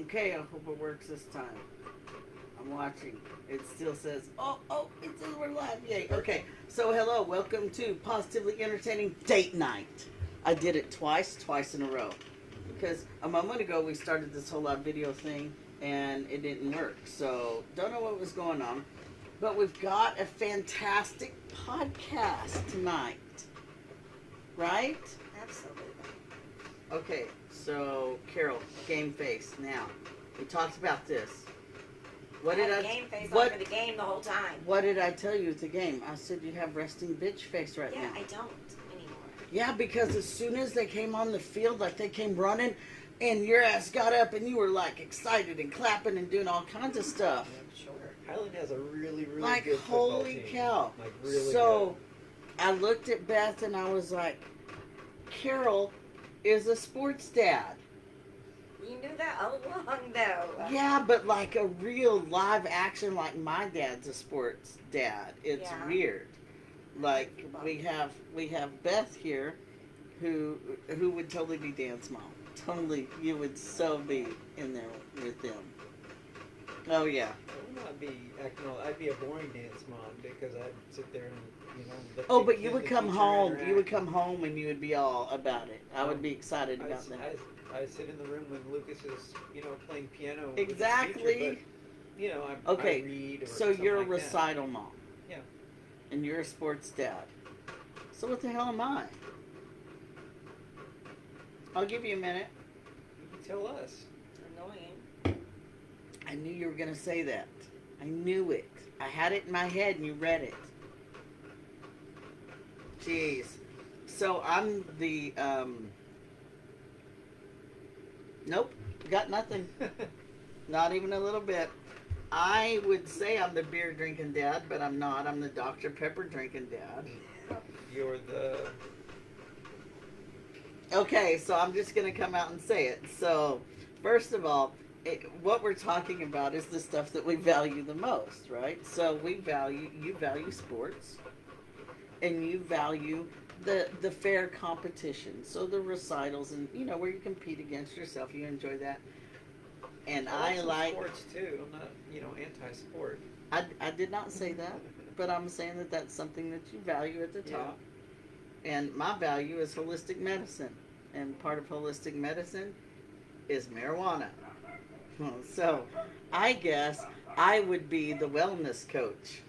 Okay, I hope it works this time. I'm watching. It still says, it says we're live. Yay. Okay, so hello, welcome to Positively Entertaining Date Night. I did it twice in a row. Because a moment ago we started this whole live video thing and it didn't work. So, don't know what was going on. But we've got a fantastic podcast tonight. Right? Absolutely. Okay, so Carol, game face. Now, we talked about this. What did I game face on for the game the whole time? What did I tell you at the game? I said you have resting bitch face right now. Yeah, I don't anymore. Yeah, because as soon as they came on the field, like they came running, and your ass got up and you were like excited and clapping and doing all kinds of stuff. I'm sure. Highland has a really like good football holy team. cow! Like really so, I looked at Beth and I was like, Carol is a sports dad. You knew that all along, though. Yeah, but like a real live action, like my dad's a sports dad. It's weird. Like we have Beth here, who would totally be Dan's mom. Totally, you would so be in there with them. Oh yeah. I would not be acting. I'd be a boring dance mom because I'd sit there and Oh, but you would come home. You would come home and you would be all about it. I would be excited about that. I sit in the room when Lucas is, playing piano. Exactly. With his teacher, but, I read. Or so you're a like recital mom. Yeah. And you're a sports dad. So what the hell am I? I'll give you a minute. You can tell us. Annoying. I knew you were going to say that. I knew it. I had it in my head and you read it. Jeez. So I'm the, nope, got nothing. Not even a little bit. I would say I'm the beer drinking dad, but I'm not. I'm the Dr. Pepper drinking dad. You're the... Okay, so I'm just going to come out and say it. So, first of all, what we're talking about is the stuff that we value the most, right? So you value sports, and you value the fair competition. So the recitals and, where you compete against yourself, you enjoy that. And I like sports too. I'm not, anti-sport. I did not say that, but I'm saying that that's something that you value at the top. And my value is holistic medicine. And part of holistic medicine is marijuana. So I guess I would be the wellness coach.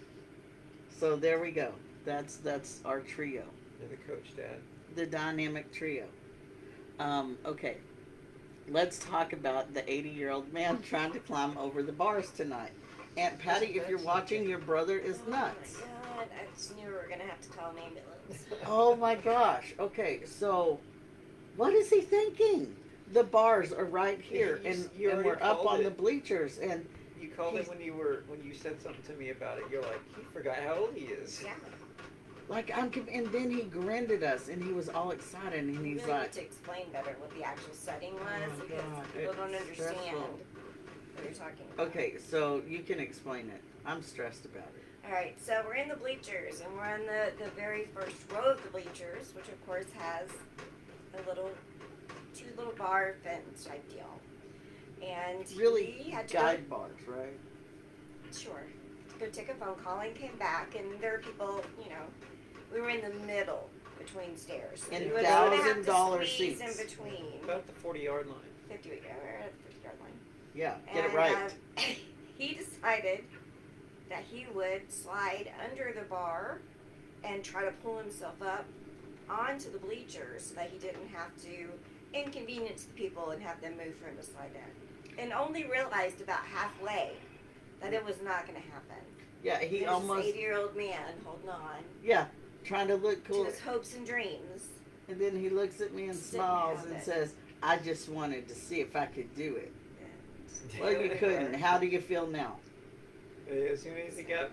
So there we go. That's our trio. You're the coach, Dad. The dynamic trio. Okay. Let's talk about the 80-year-old man trying to climb over the bars tonight. Aunt Patty, if you're watching, your brother is nuts. Oh my God, I just knew we were going to have to call an ambulance. Oh my gosh. Okay, so what is he thinking? The bars are right here, and we're up on the bleachers, and you called it when you said something to me about it. You're like, he forgot how old he is. Yeah. Like and then he grinned at us, and he was all excited, and he's really like, need to explain better what the actual setting was oh because God, people don't understand stressful. what you're talking about. Okay, so you can explain it. I'm stressed about it. All right, so we're in the bleachers, and we're on the very first row of the bleachers, which of course has two little bar fence type deal. And Really he had to guide bars, right? Sure. To go take a phone call and came back, and there were people, we were in the middle between stairs. And we would have to $1,000 squeeze seats. in between. About the 40-yard line. 50, yeah, we're at the 50-yard line. Yeah, get it And, right. he decided that he would slide under the bar and try to pull himself up onto the bleachers so that he didn't have to inconvenience the people and have them move for him to slide in. And only realized about halfway that it was not going to happen. Yeah, he There's almost... this 80-year-old man holding on Yeah, trying to look cool. to his hopes and dreams. And then he looks at me and Didn't smiles have and it. says, I just wanted to see if I could do it. And Well, you couldn't. How do you feel now? As soon as he got,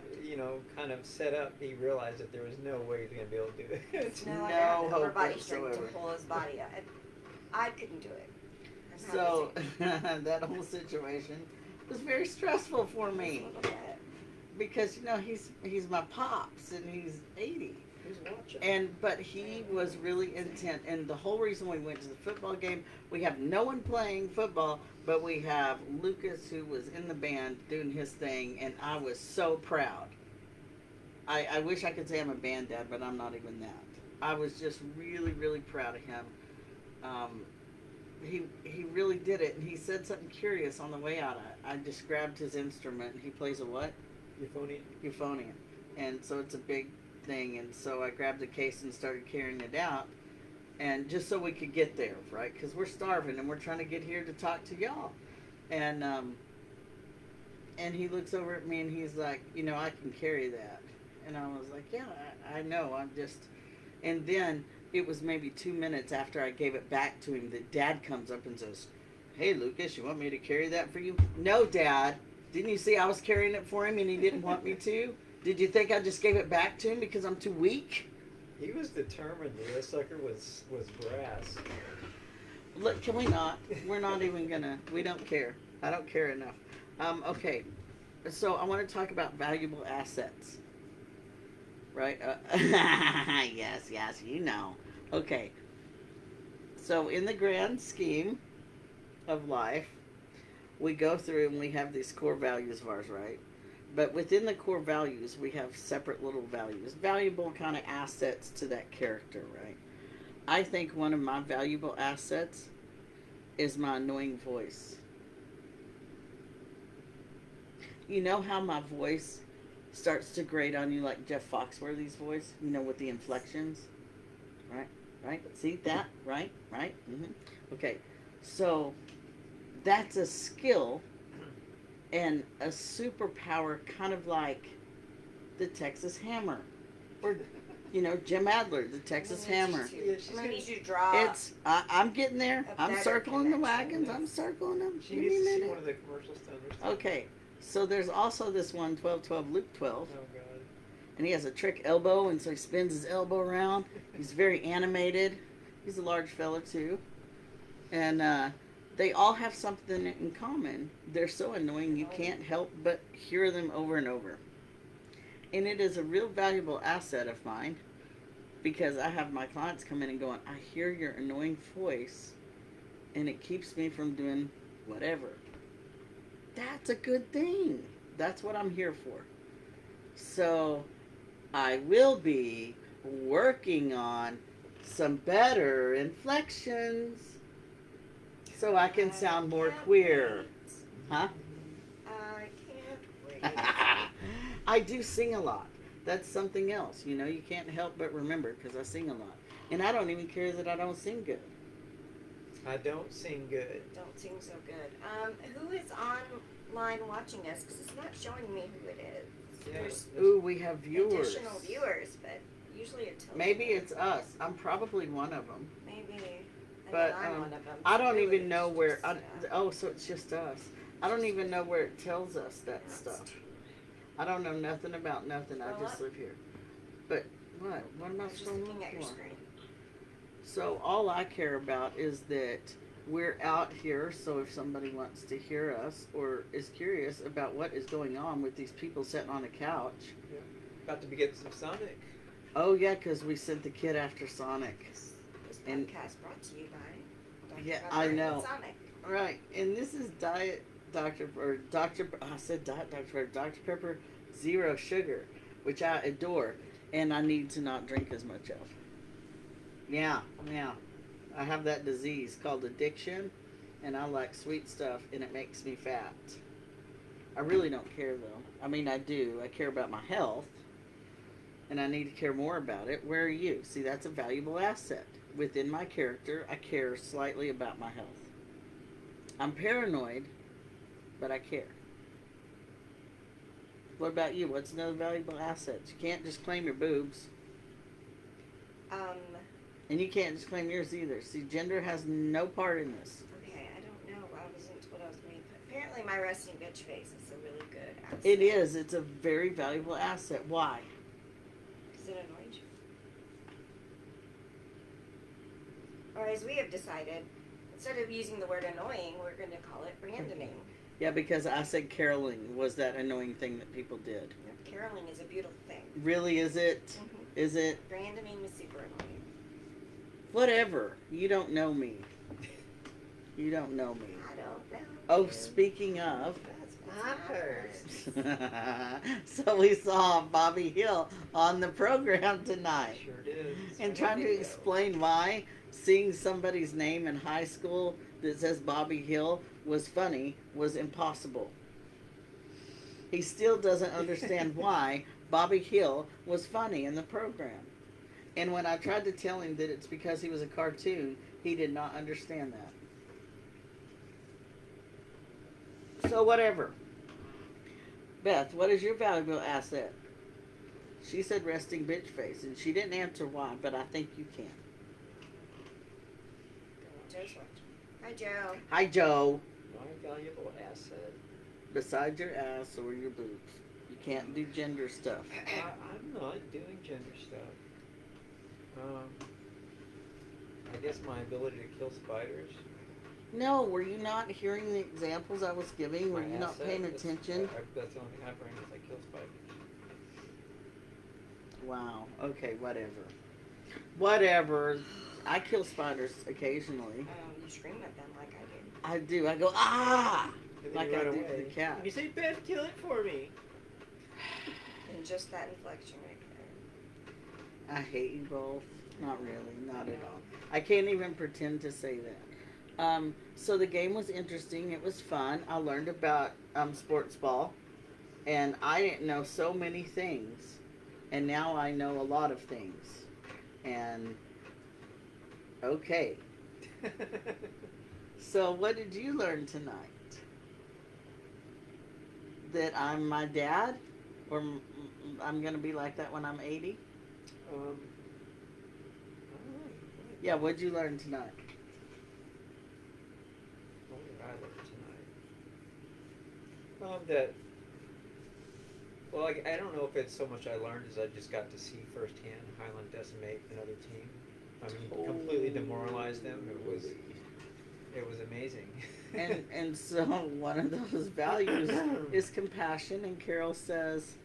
kind of set up, he realized that there was no way he was going to be able to do it. no, I No have upper hope body strength to whatsoever. pull his body up. I couldn't do it. I'm So, happy that whole situation was very stressful for to see me. a little bit. Because, he's my pops and he's 80. Who's watching? But he was really intent, and the whole reason we went to the football game, we have no one playing football, but we have Lucas, who was in the band doing his thing, and I was so proud. I wish I could say I'm a band dad, but I'm not even that. I was just really, really proud of him. He really did it, and he said something curious on the way out. I just grabbed his instrument, and he plays a what? Euphonium. Euphonium. And so it's a big thing, and so I grabbed the case and started carrying it out, and just so we could get there, right? Because we're starving, and we're trying to get here to talk to y'all. And he looks over at me, and he's like, I can carry that. And I was like, yeah, I know. I'm just... And then it was maybe 2 minutes after I gave it back to him that Dad comes up and says, hey, Lucas, you want me to carry that for you? No, Dad. Didn't you see I was carrying it for him and he didn't want me to? Did you think I just gave it back to him because I'm too weak? He was determined. The sucker was brass. Look, can we not? We're not even gonna. We don't care. I don't care enough. Okay. So I want to talk about valuable assets. Right? Yes, you know. Okay. So in the grand scheme of life, we go through and we have these core values of ours, right? But within the core values, we have separate little values, valuable kind of assets to that character, right? I think one of my valuable assets is my annoying voice. You know how my voice starts to grate on you like Jeff Foxworthy's voice? With the inflections? Right? See that? Right? Mm-hmm. Okay. So, that's a skill and a superpower, kind of like the Texas Hammer. Or, Jim Adler, the Texas Hammer. I'm going to need you to draw. I'm getting there. I'm better circling the connection. wagons. I'm circling them. She Give me needs a to see minute. one of the commercials to understand. Okay. So there's also this one, 12-12, Luke 12. Oh, God. And he has a trick elbow, and so he spins his elbow around. He's very animated. He's a large fella, too. And they all have something in common. They're so annoying you can't help but hear them over and over. And it is a real valuable asset of mine, because I have my clients come in and going, I hear your annoying voice, and it keeps me from doing whatever. That's a good thing. That's what I'm here for. So I will be working on some better inflections so I can sound more queer. Huh? I can't wait. I do sing a lot. That's something else. You can't help but remember, because I sing a lot. And I don't even care that I don't sing good. I don't sing good. Don't seem so good. Who is online watching us? Because it's not showing me who it is. Yeah. There's Ooh, we have viewers. additional viewers, but usually it tells Maybe me. it's us. I'm probably one of them. Maybe. But, I'm one of them. I don't Really, even know it's where. just, So it's just us. I don't even know where it tells us that stuff. I don't know nothing about nothing. I just live here. But what? What am I I'm just supposed to looking look at your for? screen. So all I care about is that we're out here. So if somebody wants to hear us or is curious about what is going on with these people sitting on a couch. Yeah. About to be getting some Sonic. Oh yeah, because we sent the kid after Sonic. This And- podcast brought to you by Dr. Yeah, Pepper I and know. Sonic. Right, and this is Diet Dr. or Dr. I said Diet Dr. Pepper, zero sugar, which I adore, and I need to not drink as much of. Yeah. I have that disease called addiction, and I like sweet stuff, and it makes me fat. I really don't care, though. I mean, I do. I care about my health, and I need to care more about it. Where are you? See, that's a valuable asset. Within my character, I care slightly about my health. I'm paranoid, but I care. What about you? What's another valuable asset? You can't just claim your boobs. And you can't just claim yours either. See, gender has no part in this. Okay, I don't know. I wasn't what I was going to. Apparently, my resting bitch face is a really good asset. It is. It's a very valuable asset. Why? Because it annoys you. Or as we have decided, instead of using the word annoying, we're going to call it brandoning. Yeah, because I said caroling was that annoying thing that people did. Caroling is a beautiful thing. Really, is it? Mm-hmm. Is it? Brandon and Missy Trinity. Whatever. You don't know me. You don't know me. I don't know. Oh, you. speaking of. That's my purse. So we saw Bobby Hill on the program tonight. Sure did. And trying to video. explain why seeing somebody's name in high school that says Bobby Hill was funny was impossible. He still doesn't understand why Bobby Hill was funny in the program. And when I tried to tell him that it's because he was a cartoon, he did not understand that. So whatever. Beth, what is your valuable asset? She said resting bitch face, and she didn't answer why, but I think you can. Joe's watching. Hi, Joe. Hi, Joe. My valuable asset. Besides your ass or your boobs. You can't do gender stuff. I'm not doing gender stuff. I guess my ability to kill spiders. No, were you not hearing the examples I was giving? Were My you not asset, paying that's- attention? That's the only thing I bring is I kill spiders. Wow. Okay, whatever. Whatever. I kill spiders occasionally. You scream at them like I do. I do. I go, ah! And then Like you I run do to away. the cat. And you say, Beth, kill it for me. And just that inflection right there. I hate you both. Not really. Not at all. I can't even pretend to say that. So the game was interesting. It was fun. I learned about sports ball. And I didn't know so many things. And now I know a lot of things. And, okay. So what did you learn tonight? That I'm my dad? Or I'm going to be like that when I'm 80? I don't know. Yeah, what'd you learn tonight? What did I learn tonight? That. Well, I don't know if it's so much I learned as I just got to see firsthand Highland decimate another team. I mean, completely demoralize them. It was amazing. And so one of those values is compassion. And Carol says,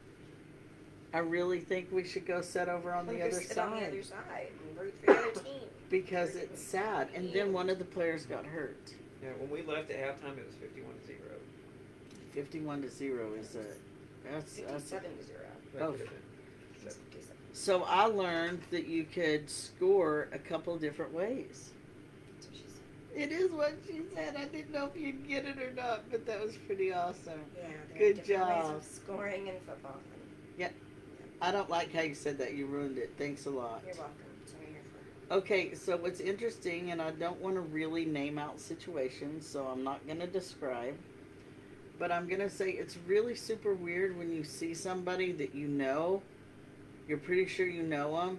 I really think we should go sit over on the Go other sit on the side other side and root for the other team. because it's sad. And then one of the players got hurt. Yeah, when we left at halftime, it was 51-0. 51-0 is a that's 57-0. That Oh. could have been. So, So I learned that you could score a couple different ways. That's what she said. It is what she said. I didn't know if you'd get it or not, but that was pretty awesome. Yeah, there Good are different job. ways of scoring in football. I don't like how you said that. You ruined it. Thanks a lot. You're welcome. That's what I'm here for. Okay, so what's interesting, and I don't want to really name out situations, so I'm not going to describe, but I'm going to say it's really super weird when you see somebody that you know, you're pretty sure you know them,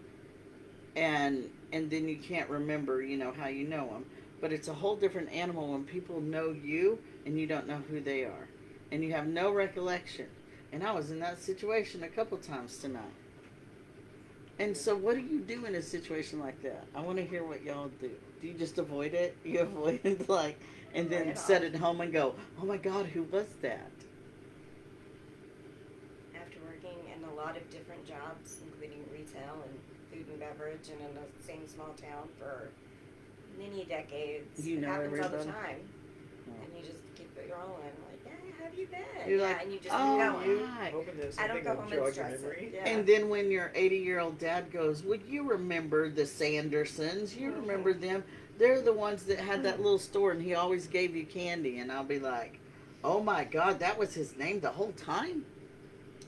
and then you can't remember, how you know them. But it's a whole different animal when people know you and you don't know who they are, and you have no recollection. And I was in that situation a couple times tonight. And so what do you do in a situation like that? I want to hear what y'all do. Do you just avoid it? You avoid it, and then Write it sit off. at home and go, oh my God, who was that? After working in a lot of different jobs, including retail and food and beverage, and in the same small town for many decades, You it know happens all the everybody? time. Oh. And you just keep it rolling, like, yeah, how have you been? You're yeah, like, and you just oh, keep going. right. hoping that I don't something go will home and jog your stress it. memory. Yeah. And then when your 80-year-old dad goes, would you remember the Sandersons? You remember them? They're the ones that had that little store and he always gave you candy. And I'll be like, oh my God, that was his name the whole time?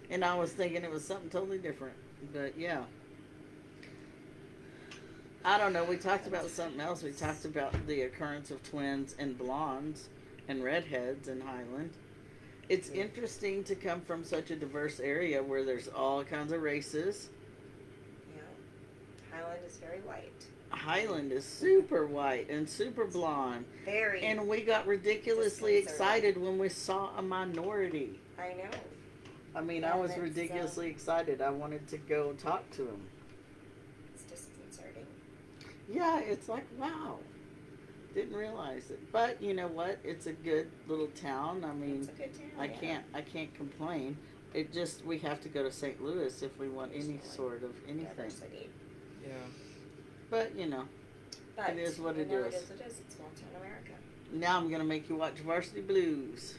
And I was thinking it was something totally different. But yeah. I don't know. We talked about something else. We talked about the occurrence of twins and blondes and redheads in Highland. It's interesting to come from such a diverse area where there's all kinds of races. Yeah. Highland is very white. Highland is super white and super blonde. Very. And we got ridiculously Disconcerting. excited when we saw a minority. I know. I mean, I Yeah, was that's, ridiculously excited. I wanted to go talk to him. It's disconcerting. Yeah, it's like, wow. Didn't realize it. But you know what? It's a good little town. I mean, It's a good town. I can't complain. we have to go to St. Louis if we want any sort of anything. Diversity. Yeah. But It is what it is. It is. It's small town America. Now I'm gonna make you watch Varsity Blues,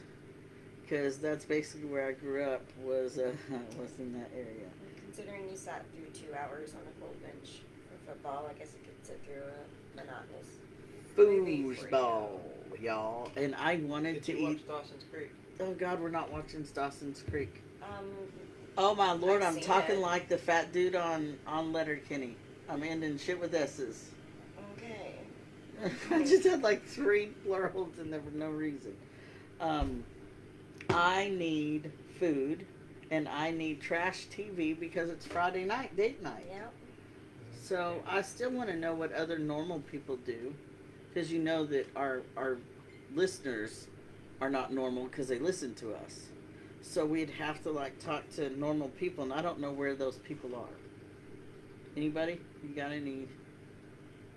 because that's basically where I grew up. Was in that area. Considering you sat through 2 hours on a cold bench for football, I guess you could sit through a monotonous movie for you. Foosball, y'all. And I wanted Did to you eat. watch Dawson's Creek? Oh God, we're not watching Dawson's Creek. Um, Oh my Lord, I've I'm seen talking it. like the fat dude on Letterkenny. I'm ending shit with S's. okay. I just had like 3 plurals and there for no reason. I need food and I need trash TV because it's Friday night, date night. Yep. So I still want to know what other normal people do, because you know that our listeners are not normal because they listen to us. So we'd have to like talk to normal people, and I don't know where those people are. Anybody? You got any?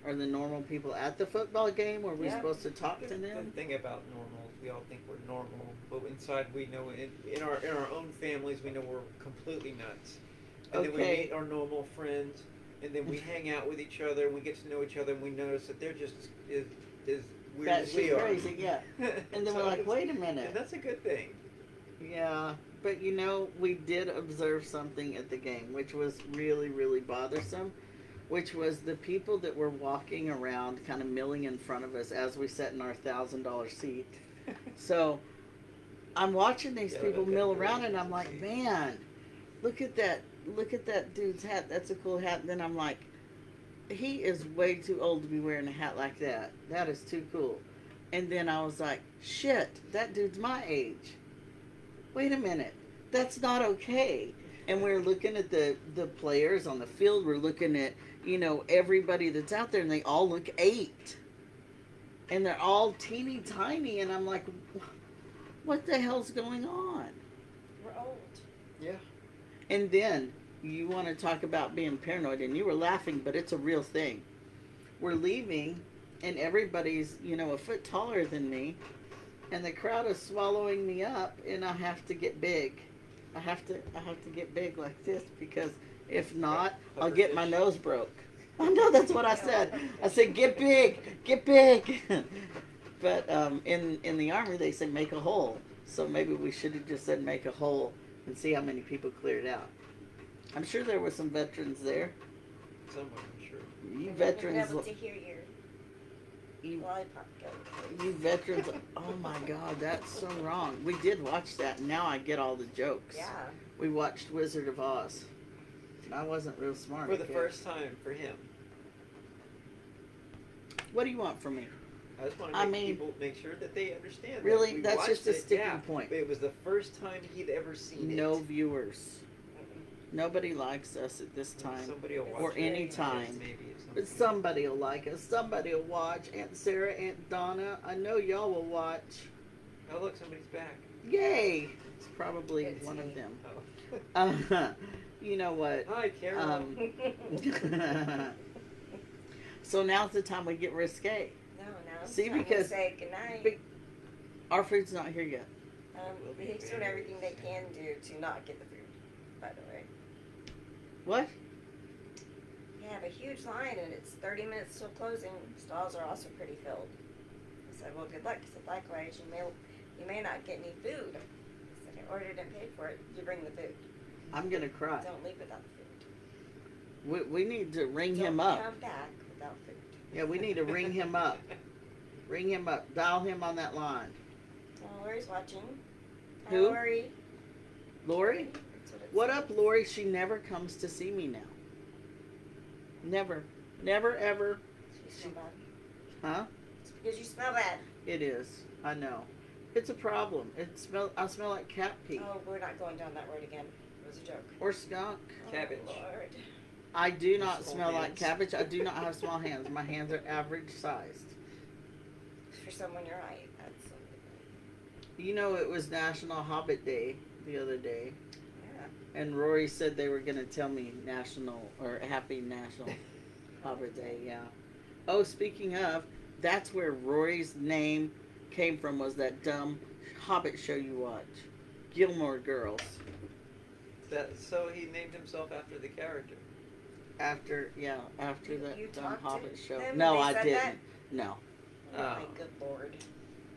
Are the normal people at the football game? Or are we Yeah. supposed to talk to The them? thing about normal, we all think we're normal, but inside we know in our own families we know we're completely nuts. And then we Okay. meet our normal friends, and then we hang out with each other, and we get to know each other, and we notice that they're just as weird That as we shit are. crazy, yeah. And then So we're like, it's- wait a minute. And that's a good thing. Yeah, but you know, we did observe something at the game, which was really, really bothersome, which was the people that were walking around kind of milling in front of us as we sat in our $1,000 seat. So I'm watching these Yeah, people that mill really around and I'm is like, easy. man, look at that dude's hat. That's a cool hat. And then I'm like, he is way too old to be wearing a hat like that. That is too cool. And then I was like, shit, that dude's my age. Wait a minute, that's not okay. And we're looking at the players on the field. We're looking at, you know, everybody that's out there, and they all look 8. And they're all teeny tiny, and I'm like, what the hell's going on? We're old. Yeah. And then you want to talk about being paranoid, and you were laughing, but it's a real thing. We're leaving, and everybody's, you know, a foot taller than me, and the crowd is swallowing me up, and I have to get big. I have to get big like this, because if not, I'll get my nose broke. I know, that's what I said. I said, get big, get big. But in the Army, they say make a hole. So maybe we should have just said make a hole and see how many people cleared out. I'm sure there were some veterans there. Someone, I'm sure. You We're veterans, able to hear your you, lollipop go. you veterans. Oh my God, that's so wrong. We did watch that, and now I get all the jokes. Yeah. We watched Wizard of Oz. And I wasn't real smart. For the okay? first time for him. What do you want from me? I just want I to mean, people make sure that they understand. really? that we That's watched just a it, sticking yeah, point. but it was the first time he'd ever seen No it. viewers. Nobody likes us at this time. Somebody will watch Or it. any Yes, time. maybe at some But point. somebody will like us. Somebody will watch. Aunt Sarah, Aunt Donna. I know y'all will watch. Oh look, somebody's back. Yay! It's probably It's one me. of them. Oh. You know what? Hi, Carol. So now's the time we get risque. No, See, it's time to because- say goodnight. Be- Our food's not here yet. They're doing everything they can do to not get the food, by the way. What? You have a huge line and it's 30 minutes till closing. Stalls are also pretty filled. I said, well, good luck, because likewise you may not get any food. I said, I ordered and paid for it. You bring the food. I'm gonna cry. Don't leave without the food. We need to ring Don't him up. come back without food. Yeah, we need to ring him up. Ring him up. Dial him on that line. Oh, Lori's watching. Hi, Who? Lori. Lori? That's it What says. up, Lori? She never comes to see me now. Never. Never, ever. You smell bad. Huh? It's because you smell bad. It is. I know. It's a problem. I smell like cat pee. Oh, we're not going down that road again. It was a joke. Or skunk. Cabbage. Oh, Lord. I do not Small smell like hands. cabbage. I do not have small hands. My hands are average sized. For someone your height, that's You know, it was National Hobbit Day the other day. yeah. And Rory said they were going to tell me Happy National Hobbit Day, yeah. Oh, speaking of, that's where Rory's name came from, was that dumb Hobbit show you watch. Gilmore Girls. So he named himself after the character. After You that talked Hobbit to show. them No, and they I said didn't. that? No. Oh my Oh. good lord.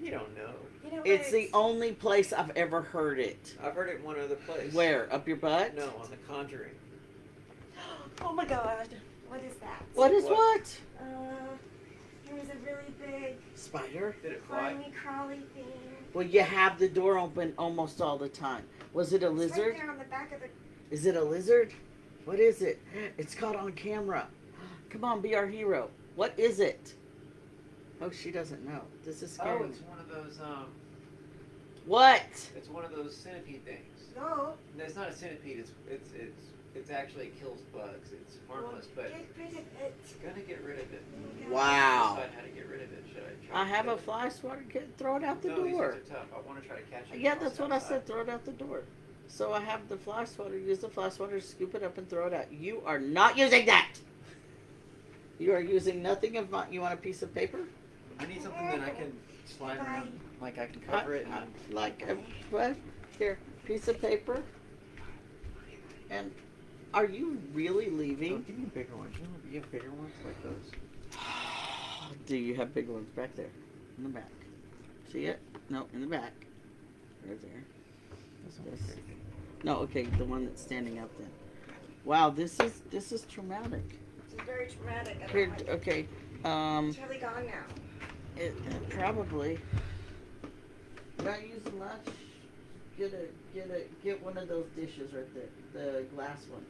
You don't know. You know It's what? the only place I've ever heard it. I've heard it in one other place. Where? Up your butt? No, on The Conjuring. Oh my god. What is that? What is What? what? There was a really big Spider? Did it fly? climby crawly thing. Well, you have the door open almost all the time. Was it a It's lizard? right there on the back of the. Is it a lizard? What is it? It's caught on camera. Come on, be our hero. What is it? Oh, she doesn't know. This is scary. Oh, it's one of those. What? It's one of those centipede things. No. No, it's not a centipede. It's actually it kills bugs. It's harmless, but Get rid of it. gonna get rid of it. Wow. Decide how to get rid of it. Should I try? I to have kill a it? fly swatter. Throw it out the No, these door. things are tough. I want to try to catch it. Yeah, and that's toss what it I outside. said. Throw it out the door. So I have the fly swatter. Use the fly swatter, scoop it up, and throw it out. You are not using that. You are using nothing of my. You want a piece of paper? I need something that I can slide around, like I can cover it. And Like what? Here, piece of paper. And are you really Oh, leaving? give me bigger ones. You have bigger ones like those? Do you have bigger ones back there? In the back. See it? No, in the back. Right there. This. No, okay, the one that's standing up then. Wow, this is traumatic. It's very traumatic. I don't Here, like it. okay. It's probably gone now. Probably. Not using much. Get one of those dishes right there. The glass one.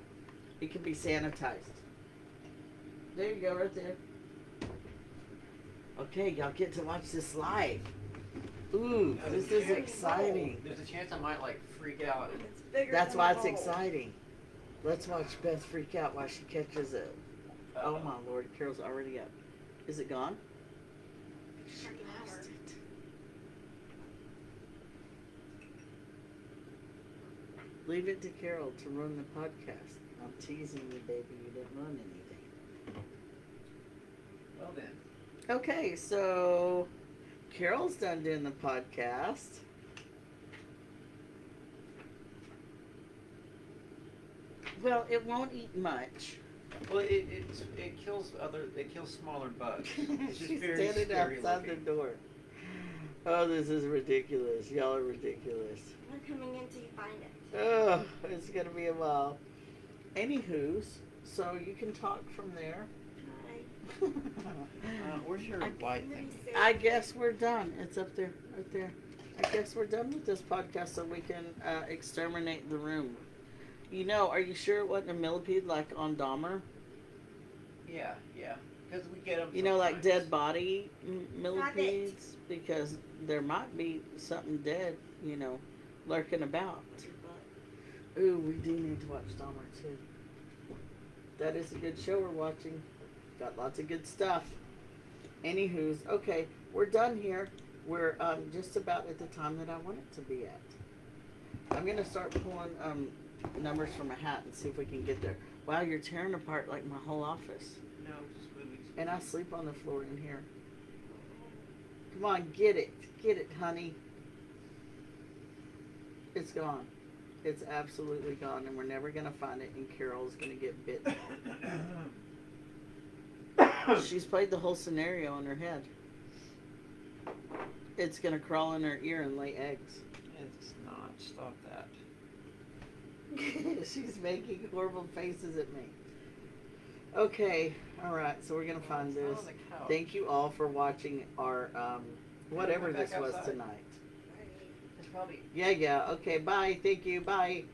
It can be sanitized. There you go, right there. Okay, y'all get to watch this live. Ooh, this is exciting. There's a chance I might like freak out. It's bigger. That's than why the it's bowl. exciting. Let's watch Beth freak out while she catches it. Oh my lord, Carol's already up. Is it gone? She Freaking lost hammer. it. Leave it to Carol to run the podcast. I'm teasing you, baby. You didn't run anything. Well then. Okay, so Carol's done doing the podcast. Well, it won't eat much. Well, it kills smaller bugs. It's just She's very standing scary outside the looking. door. Oh, this is ridiculous. Y'all are ridiculous. We're coming in till you find it. Oh, it's gonna be a while. Anywho's, so you can talk from there. Hi. Where's your white thing? I guess we're done. It's up there, right there. I guess we're done with this podcast so we can exterminate the room. You know, are you sure it wasn't a millipede like on Dahmer? Yeah. Because we get them. You know, like dead body Rabbit. millipedes? Because there might be something dead, you know, lurking about. Ooh, we do need to watch Dahmer too. That is a good show we're watching. Got lots of good stuff. Anywho's, okay, we're done here. We're just about at the time that I want it to be at. I'm gonna start pulling numbers from a hat and see if we can get there. Wow, you're tearing apart like my whole office. No, just movies. And I sleep on the floor in here. Come on, get it, honey. It's gone. It's absolutely gone, and we're never gonna find it. And Carol's gonna get bitten. She's played the whole scenario in her head. It's gonna crawl in her ear and lay eggs. It's not. Stop that. She's making horrible faces at me. Okay, all right. So we're gonna find It's not this. on the couch. Thank you all for watching our whatever Back this was outside. tonight. It's probably Yeah. Okay. Bye. Thank you. Bye.